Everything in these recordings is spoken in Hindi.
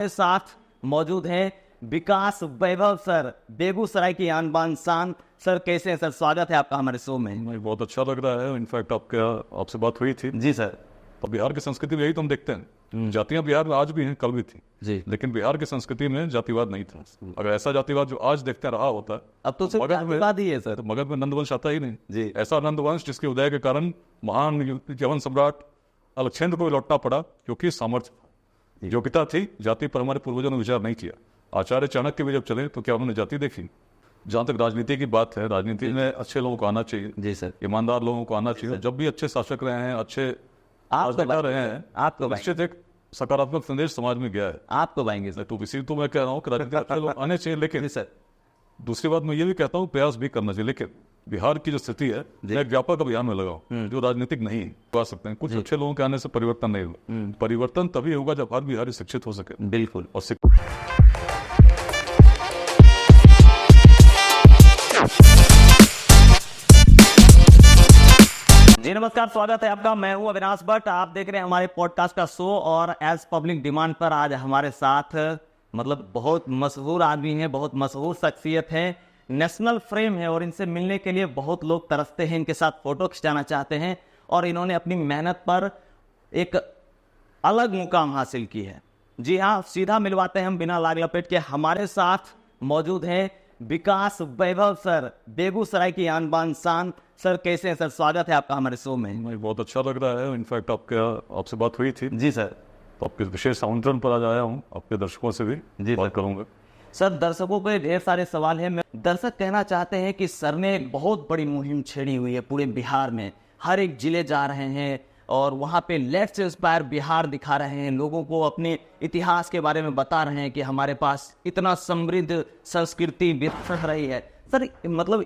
साथ मौजूद हैं विकास वैभव सर, बेगूसराय की आन बान शान। सर कैसे हैं सर? स्वागत है आपका हमारे शो में। मुझे बहुत अच्छा लग रहा है। इनफैक्ट आपसे बात हुई थी जी सर। तो बिहार की संस्कृति में यही तो हम देखते हैं, जातियां बिहार में आज भी हैं, कल भी थी जी। लेकिन बिहार की संस्कृति में जातिवाद नहीं था। अगर ऐसा जातिवाद जो आज देखते रहा होता अब तो सिर्फ जातिवाद ही है सर। तो मगध में नंदवंश आता ही नहीं जी। ऐसा नंदवंश जिसके उदय के कारण महान यवन सम्राट अलक्षेंद्र को लौटना पड़ा, क्योंकि सामर्थ्य था, योग्यता थी। जाति पर हमारे पूर्वजों ने विचार नहीं किया। आचार्य चाणक्य भी जब चले तो क्या उन्होंने जाति देखी? जहाँ तक राजनीति की बात है, राजनीति में अच्छे लोगों को आना चाहिए। जी सर। ईमानदार लोगों को आना चाहिए। जब भी अच्छे शासक रहे हैं, अच्छे राजनेता रहे हैं, आपको निश्चित एक सकारात्मक संदेश समाज में गया है। आपको पाएंगे सर। तो इसी तो मैं कह रहा हूँ कि राजनीति अच्छे लोग आने चाहिए, लेकिन सर दूसरी बात मैं ये भी कहता हूँ प्रयास भी करना चाहिए। लेकिन बिहार की जो स्थिति है, मैं एक व्यापक अभियान में लगाऊं जो राजनीतिक नहीं कर सकते हैं। कुछ अच्छे लोगों के आने से परिवर्तन नहीं होगा। परिवर्तन तभी होगा जब हर बिहारी शिक्षित हो सके। बिल्कुल। और जी नमस्कार, स्वागत है आपका। मैं हूं अविनाश भट्ट। आप देख रहे हैं हमारे पॉडकास्ट का शो। और एज पब्लिक डिमांड पर आज हमारे साथ बहुत मशहूर आदमी हैं, बहुत मशहूर शख्सियत हैं, नेशनल फ्रेम है और इनसे मिलने के लिए बहुत लोग तरसते हैं, इनके साथ फोटो खिंचाना चाहते हैं। और इन्होंने अपनी मेहनत पर एक अलग मुकाम हासिल की है। जी हाँ, सीधा मिलवाते हैं हम बिना लाग लपेट के। हमारे साथ मौजूद हैं विकास वैभव सर, बेगूसराय की आन बान शान। सर कैसे हैं सर? स्वागत है आपका हमारे शो में। मुझे बहुत अच्छा लग रहा है। इनफैक्ट आपसे बात हुई थी जी सर। तो आपके विशेष आमंत्रण पर आज आया हूँ। आपके दर्शकों से भी बात करूंगा। सर दर्शकों के ढेर सारे सवाल हैं। दर्शक कहना चाहते हैं कि सर ने एक बहुत बड़ी मुहिम छेड़ी हुई है पूरे बिहार में। हर एक जिले जा रहे हैं और वहाँ पे लेट्स इंस्पायर बिहार दिखा रहे हैं, लोगों को अपने इतिहास के बारे में बता रहे हैं कि हमारे पास इतना समृद्ध संस्कृति विकसित रही है। सर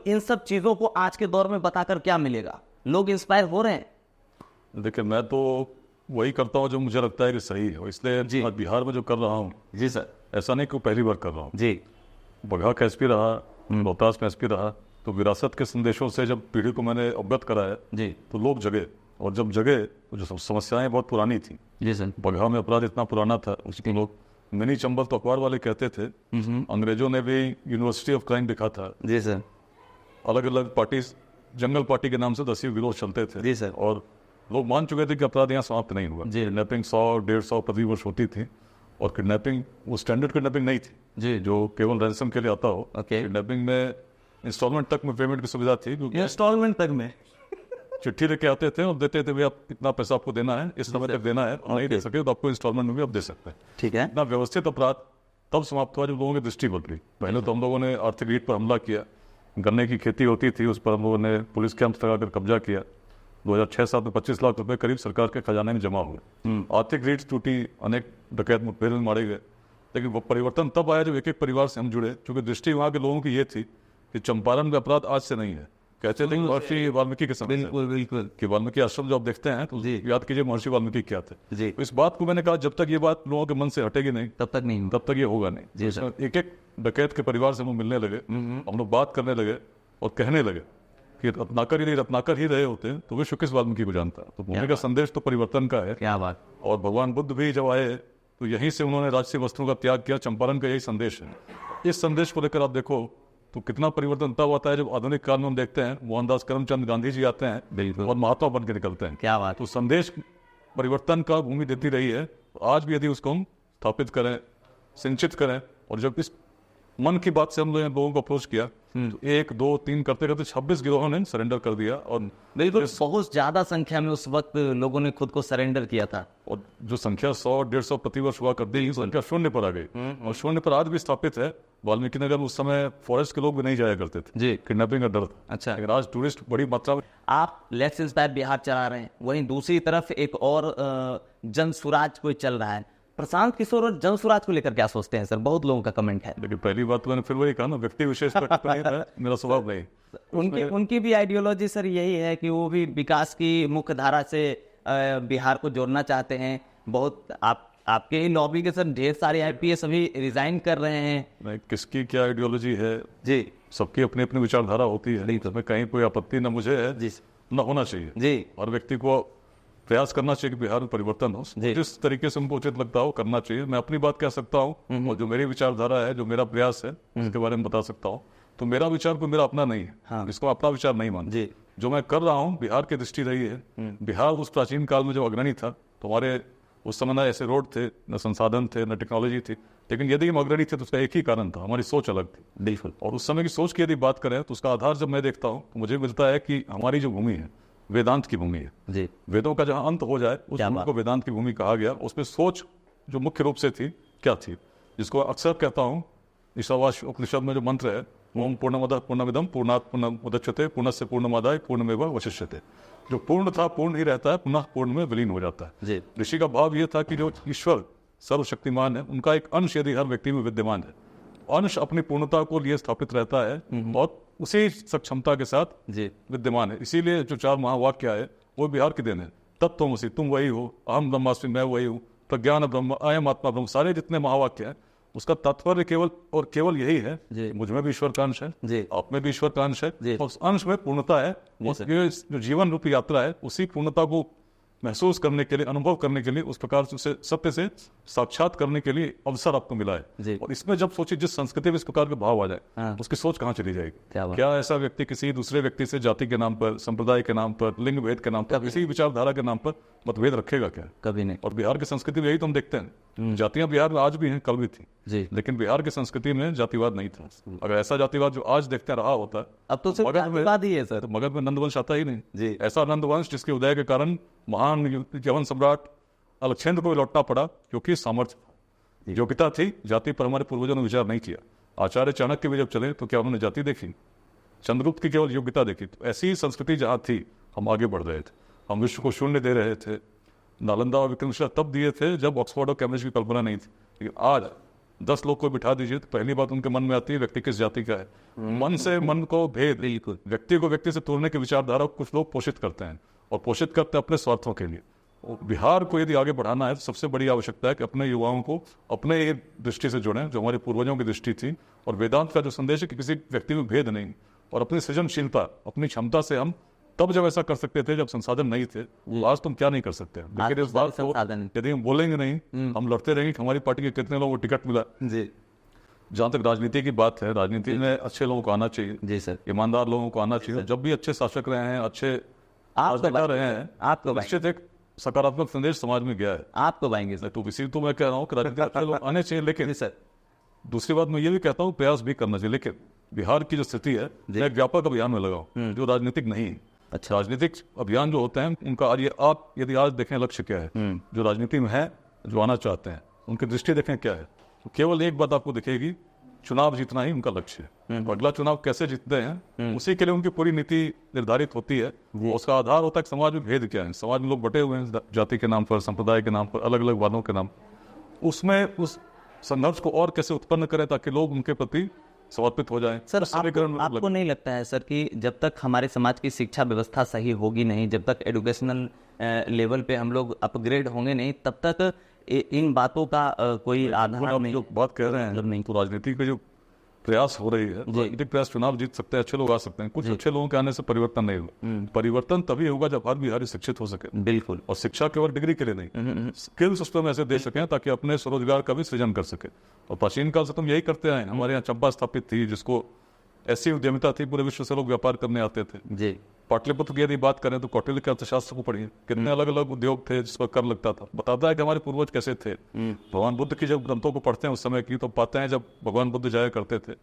इन सब चीज़ों को आज के दौर में बताकर क्या मिलेगा? लोग इंस्पायर हो रहे हैं? देखिए, मैं तो वही करता हूँ जो मुझे लगता है कि सही है, इसलिए आज बिहार में जो कर रहा हूँ। जी सर। ऐसा नहीं कि पहली बार कर रहा हूँ। जी। बगहा का एसपी रहा, रोहतास में एसपी रहा, तो विरासत के संदेशों से जब पीढ़ी को मैंने अवगत कराया जी, तो लोग जगे। और जब जगे तो जो समस्याएं बहुत पुरानी थी। जी सर। बगहा में अपराध इतना पुराना था, उसके लोग मिनी चंबल तो अखबार वाले कहते थे। अंग्रेजों ने भी यूनिवर्सिटी ऑफ क्राइम लिखा था। जी सर। अलग अलग पार्टी, जंगल पार्टी के नाम से 10 विरोध चलते थे। जी सर। और लोग मान चुके थे कि अपराध यहाँ समाप्त नहीं हुआ। किडनैपिंग 100-150 प्रति वर्ष होती थी। और किडनैपिंग वो स्टैंडर्ड किडनैपिंग नहीं थी जी, जो केवल रैंसम के लिए आता हो। किडनैपिंग में इंस्टॉलमेंट तक में पेमेंट की सुविधा थी। इंस्टॉलमेंट तक में चिट्ठी लेके आते थे और देते थे, भैया इतना पैसा आपको देना है, इस समय तक देना है, और नहीं दे सके तो आपको इंस्टॉलमेंट में भी आप दे सकते हैं। ठीक है। इतना व्यवस्थित अपराध तब समाप्त हुआ जब लोगों की दृष्टि बदली। पहले तो हम लोगों ने आर्थिक रीढ़ पर हमला किया। गन्ने की खेती होती थी, उस पर हम लोगों ने पुलिस कैंप लगाकर कब्जा किया। 2006-7 में 25 लाख रुपए करीब सरकार के खजाने में जमा हुए। आर्थिक रीढ़ टूटी, अनेक डकैत मुठभेड़ में मारे गए। लेकिन वो परिवर्तन तब आया जब एक एक परिवार से हम जुड़े, क्योंकि दृष्टि वहाँ के लोगों की ये थी कि चंपारण में अपराध आज से नहीं है। कहते थे महर्षि वाल्मीकि के समय, बिल्कुल कि वाल्मीकि आश्रम जो आप देखते हैं तो याद कीजिए महर्षि वाल्मीकि क्या थे। जी। तो इस बात को मैंने कहा, जब तक ये बात लोगों के मन से हटेगी नहीं तब तक ये होगा नहीं। जी सर। एक एक डकैत के परिवार से हम लोग मिलने लगे, हम लोग बात करने लगे और कहने लगे कि रत्नाकर ही रहे होते तो विश्व किस वाल्मीकि को जानता। तो भूमि का संदेश तो परिवर्तन का है। क्या बात। और भगवान बुद्ध भी जब आए तो यहीं से उन्होंने राजसी वस्त्रों का त्याग किया। चंपारण का यही संदेश है। इस संदेश को लेकर आप देखो तो कितना परिवर्तन तब आता है जब आधुनिक काल में हम देखते हैं मोहनदास करमचंद गांधी जी आते हैं और महात्मा बन के निकलते हैं। क्या बात। तो संदेश परिवर्तन का भूमि देती रही है। आज भी यदि उसको हम स्थापित करें, सिंचित करें, और जब इस मन की बात से हम लोगों को अप्रोच किया तो 1, 2, 3 करते करते 26 गिरोहों ने सरेंडर कर दिया। और बिल्कुल बहुत ज्यादा संख्या में उस वक्त लोगों ने खुद को सरेंडर किया था। और जो संख्या 100-150 प्रतिवर्ष हुआ करती, संख्या शून्य पर आ गई। और शून्य पर आज भी स्थापित है। वाल्मीकि नगर में उस समय फॉरेस्ट के लोग भी नहीं जाया करते थे जी, किडनैपिंग का डर था। अच्छा। लेकिन आज टूरिस्ट बड़ी मात्रा में। आप लेट्स इंस्पायर बिहार चला रहे हैं, वहीं दूसरी तरफ एक और जन सुराज कोई चल रहा है। प्रशांत किशोर और जन सुराज को लेकर क्या सोचते हैं सर? बहुत लोगों का कमेंट है। लेकिन पहली बात तो मैंने फिर वही कहा ना, व्यक्ति विशेष पर नहीं है, मेरा स्वभाव नहीं। उनकी भी आइडियोलॉजी सर यही है कि वो भी विकास की मुख्य धारा से बिहार को जोड़ना चाहते हैं। बहुत आपके ही लॉबी के सर ढेर सारे आईपीएस अभी रिजाइन कर रहे हैं। नहीं, किसकी क्या आइडियोलॉजी है जी, सबकी अपनी अपनी विचारधारा होती है। नहीं तो मैं कहीं कोई आपत्ति न मुझे है जी, न होना चाहिए जी। और व्यक्ति को प्रयास करना चाहिए कि बिहार में परिवर्तन हो, जिस तरीके से उनको उचित लगता हो करना चाहिए। मैं अपनी बात कह सकता हूँ और जो मेरी विचारधारा है, जो मेरा प्रयास है, उसके बारे में बता सकता हूँ। तो मेरा विचार कोई मेरा अपना नहीं है, इसको अपना विचार नहीं मानते। जो मैं कर रहा हूँ बिहार की दृष्टि रही है। बिहार उस प्राचीन काल में जो अग्रणी था, तो हमारे उस समय ना ऐसे रोड थे, न संसाधन थे, न टेक्नोलॉजी थी, लेकिन यदि हम अग्रणी थे तो उसका एक ही कारण था, हमारी सोच अलग थी। बिल्कुल। और उस समय की सोच की यदि बात करें तो उसका आधार जब मैं देखता हूँ तो मुझे मिलता है कि हमारी जो भूमि है वेदांत की भूमि है जी। वेदों का जहाँ अंत हो जाए उस भूमि को वेदांत की भूमि कहा गया। उसमें सोच जो मुख्य रूप से थी क्या थी, जिसको अक्सर कहता हूँ ईशावास्य उपनिषद में जो मंत्र है, ओम पूर्णमदः पूर्णमिदं पूर्णात् पूर्णमुदच्यते पूर्णस्य पूर्णमादाय पूर्णमेवावशिष्यते। जो पूर्ण था पूर्ण ही रहता है, पुनः पूर्ण में विलीन हो जाता है। ऋषि का भाव यह था कि जो ईश्वर सर्वशक्तिमान है, उनका एक अंश यदि हर व्यक्ति में विद्यमान है, अंश अपनी पूर्णता को लिए स्थापित रहता है और उसी सक्षमता के साथ विद्यमान है। इसीलिए जो 4 महावाक्य है वो बिहार की देन है। तत्त्वमसि, तुम वही हो, अहम ब्रह्मास्मि, मैं वही हूँ, प्रज्ञान ब्रह्म, अयम आत्मा ब्रह्म, सारे जितने महावाक्य हैं उसका तात्पर्य केवल और केवल यही है, मुझ में भी ईश्वर का अंश है, आप में भी ईश्वर का अंश है, और उस अंश में पूर्णता है। जो जीवन रूपी यात्रा है उसी पूर्णता को महसूस करने के लिए, अनुभव करने के लिए, उस प्रकार से सत्य से साक्षात करने के लिए अवसर आपको मिला है। और इसमें जब सोचिए जिस संस्कृति में इस प्रकार के भाव आ जाए उसकी सोच कहाँ चली जाएगी। क्या ऐसा व्यक्ति किसी दूसरे व्यक्ति से जाति के नाम पर, संप्रदाय के नाम पर, लिंग भेद के नाम पर, किसी विचारधारा के नाम पर मतभेद रखेगा क्या? कभी नहीं। और बिहार की संस्कृति में यही तो हम देखते हैं, जातियां बिहार में आज भी हैं, कल भी थी, लेकिन बिहार की संस्कृति में जातिवाद नहीं था। अगर ऐसा जातिवाद जो आज देखते रहा होता है, अब तो सिर्फ जातिवाद ही है सर, तो मगध में नंदवंश आता ही नहीं। ऐसा नंदवंश जिसके उदय के कारण महान यवन सम्राट अलक्षेंद्र को लौटना पड़ा, क्योंकि सामर्थ्य योग्यता थी। जाति पर हमारे पूर्वजों ने विचार नहीं किया। आचार्य चाणक्य भी जब चले तो क्या उन्होंने जाति देखी? चंद्रगुप्त की केवल योग्यता देखी। तो ऐसी संस्कृति जहाँ थी हम आगे बढ़ रहे थे, हम विश्व को शून्य दे रहे थे। नालंदा और विक्रमशिला तब दिए थे जब ऑक्सफोर्ड और कैम्ब्रिज की कल्पना नहीं थी, लेकिन आज 10 लोग को बिठा दीजिए तो पहली बात उनके मन में आती है व्यक्ति किस जाति का है। मन से मन को भेद, व्यक्ति को व्यक्ति से तोड़ने की विचारधारा कुछ लोग पोषित करते हैं, और पोषित करते हैं अपने स्वार्थों के लिए। बिहार को यदि आगे बढ़ाना है तो सबसे बड़ी आवश्यकता है कि अपने युवाओं को अपने ही दृष्टि से जोड़ें, जो हमारे पूर्वजों की दृष्टि थी। और वेदांत का जो संदेश है कि किसी व्यक्ति में भेद नहीं, और अपनी सृजनशीलता, अपनी क्षमता से हम तब जब ऐसा कर सकते थे जब संसाधन नहीं थे, आज तुम क्या नहीं कर सकते। लेकिन इस बात को यदि हम बोलेंगे नहीं, हम लड़ते रहेंगे कि हमारी पार्टी के कितने लोगों को टिकट मिला। जहाँ तक राजनीति की बात है, राजनीति में अच्छे लोगों को आना चाहिए, सर, ईमानदार लोगों को आना चाहिए। जब भी अच्छे शासक रहे हैं, अच्छे राजनेता रहे हैं, आपको निश्चित एक सकारात्मक संदेश समाज में गया है। आपको पाएंगे सर। तो इसी तो मैं कह रहा हूँ कि राजनीति अच्छे लोग आने चाहिए, लेकिन सर दूसरी बात मैं ये भी कहता हूँ प्रयास भी करना चाहिए। लेकिन बिहार की जो स्थिति है, मैं एक व्यापक अभियान में लगाऊं जो राजनीतिक नहीं है। अच्छा, राजनीतिक अभियान जो होते हैं उनका आज आप यदि आज देखें लक्ष्य क्या है, जो राजनीति में है, जो आना चाहते हैं, उनकी दृष्टि देखें क्या है, तो केवल एक बात आपको दिखेगी, चुनाव जीतना ही उनका लक्ष्य है। अगला चुनाव कैसे जीतते हैं उसी के लिए उनकी पूरी नीति निर्धारित होती है। उसका आधार होता है कि समाज में भेद क्या है। समाज में लोग बटे हुए हैं जाति के नाम पर, संप्रदाय के नाम पर, अलग अलग वादों के नाम, उसमें उस संघर्ष को और कैसे उत्पन्न करें ताकि लोग उनके प्रति समर्पित हो जाएं। सर आपको नहीं लगता है सर कि जब तक हमारे समाज की शिक्षा व्यवस्था सही होगी नहीं, जब तक एजुकेशनल लेवल पे हम लोग अपग्रेड होंगे नहीं, तब तक इन बातों का कोई आधार नहीं। जो बात कह रहे हैं नहीं, तो राजनीति का जो प्रयास हो रही है, राजनीतिक प्रयास, चुनाव जीत सकते हैं, अच्छे लोग आ सकते हैं, कुछ अच्छे लोगों के आने से परिवर्तन नहीं होगा। परिवर्तन तभी होगा जब हर बिहारी शिक्षित हो सके। बिल्कुल। और शिक्षा केवल डिग्री के लिए नहीं, स्किल्स उसमें ऐसे दे सकें ताकि अपने स्वरोजगार का भी सृजन कर सके। और प्राचीन काल से तुम यही करते आए। हमारे यहाँ चंपा स्थापित थी, जिसको ऐसी उद्यमिता थी, पूरे विश्व से लोग व्यापार करने आते थे। जी। पाटलिपुत्र की यदि बात करें तो कौटिल्य के अर्थशास्त्र को पढ़िए, कितने अलग अलग उद्योग थे जिस पर कर लगता था। बताता है कि हमारे पूर्वज कैसे थे। भगवान बुद्ध की जब ग्रंथों को पढ़ते हैं उस समय की, तो पाते हैं जब भगवान बुद्ध जाया करते थे,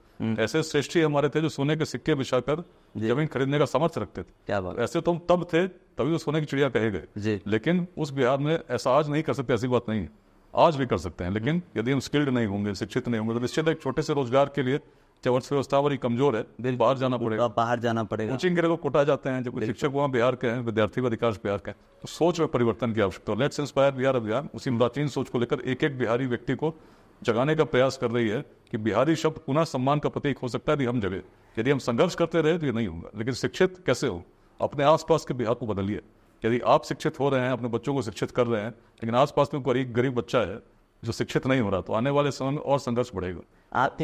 ऐसे श्रेष्ठी हमारे थे जो सोने के सिक्के बिछाकर जमीन खरीदने का सामर्थ्य रखते थे। क्या बात। ऐसे तुम तब थे, तभी तो सोने की चिड़िया कहे गए। लेकिन उस बिहार में ऐसा आज नहीं कर सकते, ऐसी बात नहीं है, आज भी कर सकते हैं। लेकिन यदि हम स्किल्ड नहीं होंगे, शिक्षित नहीं होंगे, तो निश्चित एक छोटे से रोजगार के लिए जब अर्थव्यवस्था हमारी कमजोर है, बाहर जाना पड़ेगा, बाहर जाना पड़ेगा। कोचिंग के लिए लोग कोटा जाते हैं, जब शिक्षक वहाँ बिहार के हैं, विद्यार्थी अधिकांश बिहार के हैं, तो सोच में परिवर्तन की आवश्यकता है। लेट्स इंस्पायर बिहार अभियान उसी प्राचीन सोच को लेकर एक एक बिहारी व्यक्ति को जगाने का प्रयास कर रही है कि बिहारी शब्द पुनः सम्मान का प्रतीक हो सकता है यदि हम जगह। यदि हम संघर्ष करते रहे तो ये नहीं होगा। लेकिन शिक्षित कैसे हो, अपने आसपास के बिहार को बदलिए। यदि आप शिक्षित हो रहे हैं, अपने बच्चों को शिक्षित कर रहे हैं, लेकिन आसपास में कोई गरीब बच्चा है जो शिक्षित नहीं हो रहा, तो आने वाले समय में और संघर्ष बढ़ेगा। आप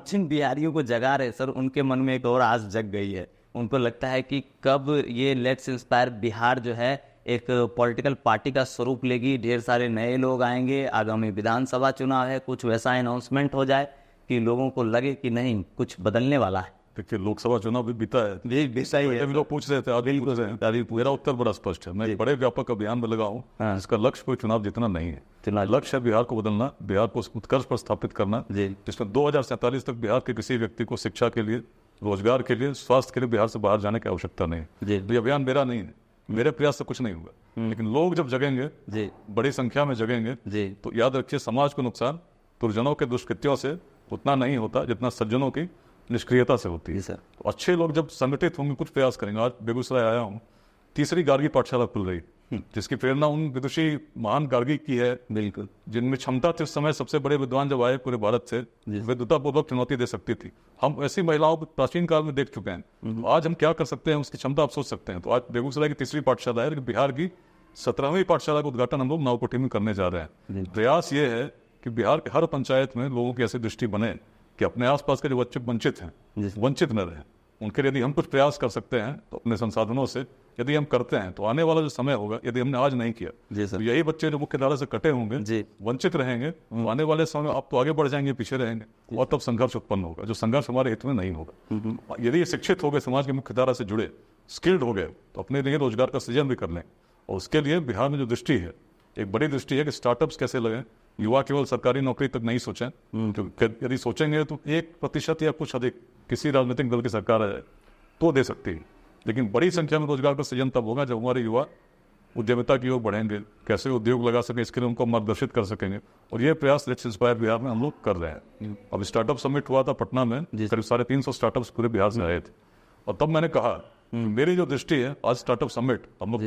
जिन बिहारियों को जगा रहे सर, उनके मन में एक और आस जग गई है। उनको लगता है कि कब ये लेट्स इंस्पायर बिहार जो है एक पॉलिटिकल पार्टी का स्वरूप लेगी, ढेर सारे नए लोग आएंगे, आगामी विधानसभा चुनाव है, कुछ वैसा अनाउंसमेंट हो जाए कि लोगों को लगे कि नहीं कुछ बदलने वाला है। देखिए लोकसभा चुनाव भी बीता है, पहले भी लोग पूछ रहे थे, आज भी पूछ रहे हैं। मेरा उत्तर बड़ा स्पष्ट है, मैं एक बड़े व्यापक अभियान में लगा हूँ जिसका लक्ष्य कोई चुनाव जीतना नहीं है। लक्ष्य है बिहार को बदलना, बिहार को उत्कर्ष पर स्थापित करना, जिसमें 2047 तक बिहार के किसी व्यक्ति को शिक्षा के लिए, रोजगार के लिए, स्वास्थ्य के लिए बिहार से बाहर जाने की आवश्यकता नहीं है। तो ये अभियान मेरा नहीं है, मेरे प्रयास से कुछ नहीं होगा, लेकिन लोग जब जगेंगे, बड़ी संख्या में जगेंगे, तो याद रखिए समाज को नुकसान दुर्जनों के दुष्कृत्यों से उतना नहीं होता जितना सज्जनों की निष्क्रियता से होती है। तो अच्छे लोग जब संगठित होंगे, कुछ प्रयास करेंगे। आज बेगूसराय आया हूँ, तीसरी गार्गी पाठशाला खुल रही, जिसकी प्रेरणा उन विदुषी महान गार्गी की है, बिल्कुल, जिनमें क्षमता थी उस समय सबसे बड़े विद्वान जब आए पूरे भारत से, विद्वतापूर्वक चुनौती दे सकती थी। हम ऐसी महिलाओं को प्राचीन काल में देख चुके हैं, तो आज हम क्या कर सकते हैं उसकी क्षमता आप सोच सकते हैं। तो आज बेगूसराय की तीसरी पाठशाला है, बिहार की 17वीं पाठशाला का उद्घाटन हम लोग नावकोठी में करने जा रहे हैं। प्रयास ये है कि बिहार के हर पंचायत में लोगों की ऐसी दृष्टि बने कि अपने आसपास के जो बच्चे वंचित हैं, वंचित न रहें। उनके लिए यदि हम कुछ प्रयास कर सकते हैं तो अपने संसाधनों से यदि हम करते हैं, तो आने वाला जो समय होगा, यदि हमने आज नहीं किया, तो यही बच्चे जो मुख्य धारा से कटे होंगे, वंचित रहेंगे, तो आने वाले समय में आप तो आगे बढ़ जाएंगे, पीछे रहेंगे, और तब संघर्ष उत्पन्न होगा, जो संघर्ष हमारे हित में नहीं होगा। यदि ये शिक्षित हो गए, समाज की मुख्य धारा से जुड़े, स्किल्ड हो गए, तो अपने लिए रोजगार का सृजन भी कर लें। और उसके लिए बिहार में जो दृष्टि है, एक बड़ी दृष्टि है कि स्टार्टअप्स कैसे लगे। युवा केवल सरकारी नौकरी तक नहीं सोचें, क्योंकि यदि सोचेंगे तो 1% या कुछ अधिक किसी राजनीतिक दल की सरकार है तो दे सकती है, लेकिन बड़ी संख्या में रोजगार का सृजन तब होगा जब हमारे युवा उद्यमिता की ओर बढ़ेंगे, कैसे उद्योग लगा सकें इसके लिए उनको मार्गदर्शित कर सकेंगे। और ये प्रयास लेट्स इंस्पायर बिहार में हम लोग कर रहे हैं। अब स्टार्टअप समिट हुआ था पटना में, करीब 350 स्टार्टअप्स पूरे बिहार से आए थे, और तब मैंने कहा मेरी जो दृष्टि है, आज स्टार्टअप समिट हम लोग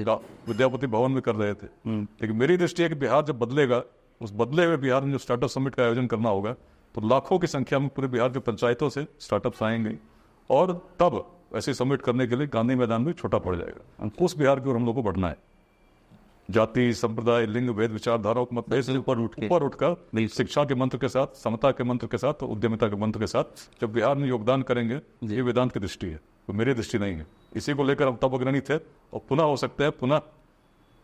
विद्यापति भवन में कर रहे थे, लेकिन मेरी दृष्टि है कि बिहार जब बदलेगा, उस बदले हुए बिहार में जो स्टार्टअप समिट का आयोजन करना होगा, तो लाखों की संख्या में पूरे बिहार के पंचायतों से स्टार्टअप्स आएंगे, और तब ऐसे समिट करने के लिए गांधी मैदान भी छोटा पड़ जाएगा। उस बिहार की ओर हम लोग को बढ़ना है। जाति, संप्रदाय, लिंग भेद विचारधाराओं को मतभेद से ऊपर उठकर शिक्षा के मंत्र के साथ, समता के मंत्र के साथ और उद्यमिता के मंत्र के साथ जब बिहार में योगदान करेंगे, ये वेदांत की दृष्टि है, तो मेरी दृष्टि नहीं है। इसी को लेकर हम तब अग्रणी थे, और पुनः हो सकता है पुनः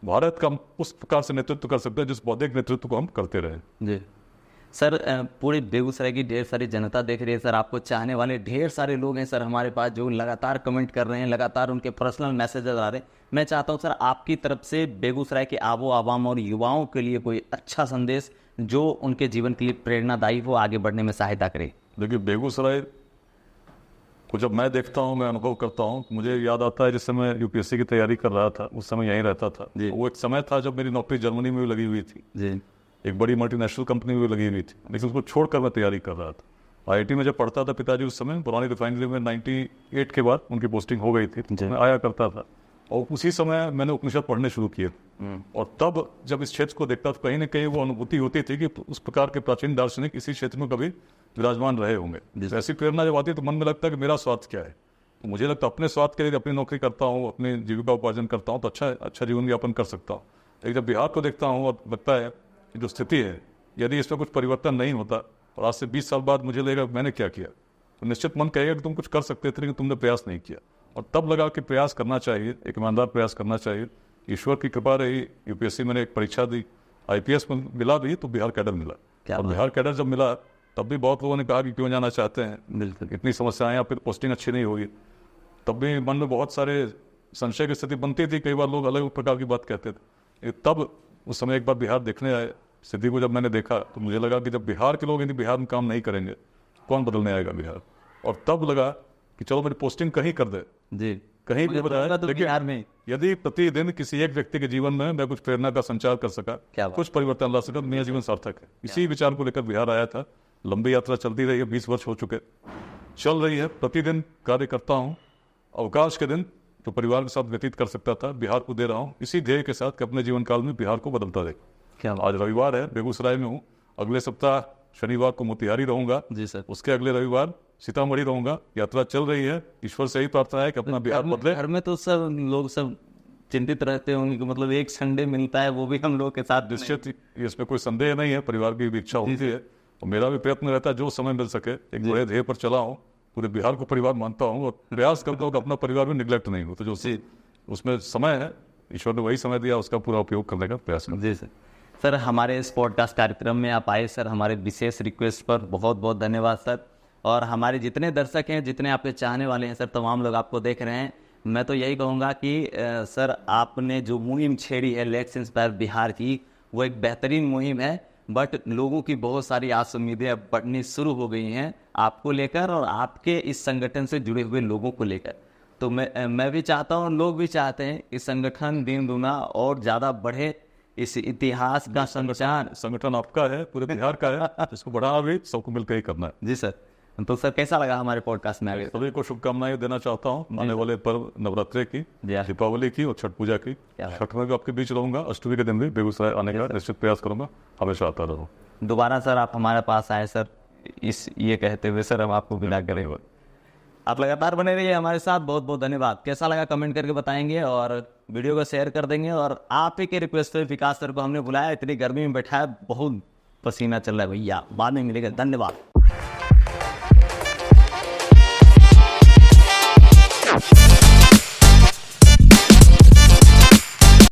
भारत का उस प्रकार से नेतृत्व कर सकते हैं जिस बौद्धिक नेतृत्व को हम करते रहे। जी सर, पूरे बेगूसराय की ढेर सारी जनता देख रही है सर, आपको चाहने वाले ढेर सारे लोग हैं सर हमारे पास, जो लगातार कमेंट कर रहे हैं, लगातार उनके पर्सनल मैसेजेस आ रहे हैं। मैं चाहता हूं सर आपकी तरफ से बेगूसराय के आबो आवाम और युवाओं के लिए कोई अच्छा संदेश जो उनके जीवन के लिए प्रेरणादायी हो, आगे बढ़ने में सहायता करे। देखिए बेगूसराय को जब मैं देखता हूँ, मैं अनुभव करता हूँ, मुझे याद आता है जिस समय यूपीएससी की तैयारी कर रहा था, उस समय यहीं रहता था। वो एक समय था जब मेरी नौकरी जर्मनी में भी लगी हुई थी, एक बड़ी मल्टीनेशनल कंपनी में भी लगी हुई थी, लेकिन उसको छोड़कर मैं तैयारी कर रहा था। आईआईटी में जब पढ़ता था पिताजी उस समय पुरानी रिफाइनरी में 98 के बाद उनकी पोस्टिंग हो गई थी, मैं आया करता था, और उसी समय मैंने उपनिषद पढ़ने शुरू किए। और तब जब इस क्षेत्र को देखता तो कहीं ना कहीं वो अनुभूति होती थी कि उस प्रकार के प्राचीन दार्शनिक इसी क्षेत्र में कभी विराजमान रहे होंगे। ऐसी प्रेरणा जब आती है तो मन में लगता है कि मेरा स्वार्थ क्या है। तो मुझे लगता है अपने स्वार्थ के लिए अपनी नौकरी करता हूँ, अपनी जीविका उपार्जन करता हूँ, तो अच्छा जीवन यापन कर सकता हूँ। लेकिन जब बिहार को देखता हूँ और लगता है कि जो स्थिति है, यदि इसमें कुछ परिवर्तन नहीं होता और आज से 20 साल बाद मुझे लगेगा मैंने क्या किया, तो निश्चित मन कहेगा कि तुम कुछ कर सकते थे लेकिन तुमने प्रयास नहीं किया। और तब लगा कि प्रयास करना चाहिए, एक ईमानदार प्रयास करना चाहिए। ईश्वर की कृपा रही, यूपीएससी मैंने एक परीक्षा दी, आईपीएस में मिला भी तो बिहार कैडर मिला। और बिहार कैडर जब मिला तब भी बहुत लोगों ने कहा कि क्यों जाना चाहते हैं, इतनी समस्याएं, या फिर पोस्टिंग अच्छी नहीं होगी। तब भी मन में बहुत सारे संशय की स्थिति बनती थी, कई बार लोग अलग प्रकार की बात कहते थे। तब उस समय एक बार बिहार देखने आए, स्थिति को जब मैंने देखा तो मुझे लगा कि जब बिहार के लोग यदि बिहार में काम नहीं करेंगे कौन बदलने आएगा बिहार। और तब लगा कि चलो मेरी पोस्टिंग कहीं कर दे, कहीं भी बताया, बिहार में यदि प्रतिदिन किसी एक व्यक्ति के जीवन में मैं कुछ प्रेरणा का संचार कर सका, कुछ परिवर्तन ला सका, मेरा जीवन सार्थक है। इसी विचार को लेकर बिहार आया था। लंबी यात्रा चलती रही है, 20 वर्ष हो चुके, चल रही है। प्रतिदिन कार्य करता हूँ, अवकाश के दिन जो परिवार के साथ व्यतीत कर सकता था बिहार को दे रहा हूँ, इसी ध्येय के साथ कि अपने जीवन काल में बिहार को बदलता रहे। आज रविवार है, बेगूसराय में हूँ, अगले सप्ताह शनिवार को मोतिहारी रहूंगा, जी सर, उसके अगले रविवार सीतामढ़ी रहूंगा। यात्रा चल रही है, ईश्वर से ही प्रार्थना है कि अपना बिहार बदले। घर में तो सब लोग सब चिंतित रहते हैं, उनको मतलब एक संडे मिलता है, वो भी हम लोग के साथ। निश्चित इसमें कोई संदेह नहीं है, परिवार की भी इच्छा होती है और मेरा भी प्रयत्न रहता है जो समय मिल सके एक बड़े ध्येय पर चला हूँ, पूरे बिहार को परिवार मानता हूँ और प्रयास करता हूँ कि अपना परिवार भी निगलेक्ट नहीं हो। तो जो उसमें समय है ईश्वर ने वही समय दिया, उसका पूरा उपयोग करने का प्रयास करें। जी सर। सर हमारे इस पॉडकास्ट कार्यक्रम में आप आए सर, हमारे विशेष रिक्वेस्ट पर बहुत बहुत धन्यवाद सर। और हमारे जितने दर्शक हैं, जितने आपके चाहने वाले हैं सर, तमाम लोग आपको देख रहे हैं, मैं तो यही कहूँगा कि सर आपने जो मुहिम छेड़ी है लेट्स इंस्पायर बिहार की, वो एक बेहतरीन मुहिम है। बट लोगों की बहुत सारी आस उम्मीदें अब बढ़नी शुरू हो गई हैं आपको लेकर और आपके इस संगठन से जुड़े हुए लोगों को लेकर। तो मैं भी चाहता हूँ, लोग भी चाहते हैं कि संगठन दिन दुना और ज़्यादा बढ़े, इस इतिहास का संगठन आपका है, पूरे बिहार का है, इसको बढ़ाना भी सबको मिलकर ही करना है। जी सर। तो सर कैसा लगा हमारे पॉडकास्ट में आगे? सभी को शुभकामनाएं देना चाहता हूँ आने वाले पर्व नवरात्रि की, जी हाँ। दीपावली की और छठ पूजा की। छठ में भी आपके बीच रहूंगा, अष्टमी के दिन भी बेगूसराय आने का निश्चित प्रयास करूंगा, हमेशा आता रहूँ। दोबारा सर आप हमारे पास आए सर, ये कहते हुए सर हम आपको विदा करेंगे। आप लगातार बने रहिए हमारे साथ, बहुत बहुत धन्यवाद। कैसा लगा कमेंट करके बताएंगे और वीडियो को शेयर कर देंगे। और आप ही के रिक्वेस्ट पे विकास सर को हमने बुलाया, इतनी गर्मी में बैठा है, बहुत पसीना चल रहा है भैया। बाद में मिलेगा, धन्यवाद।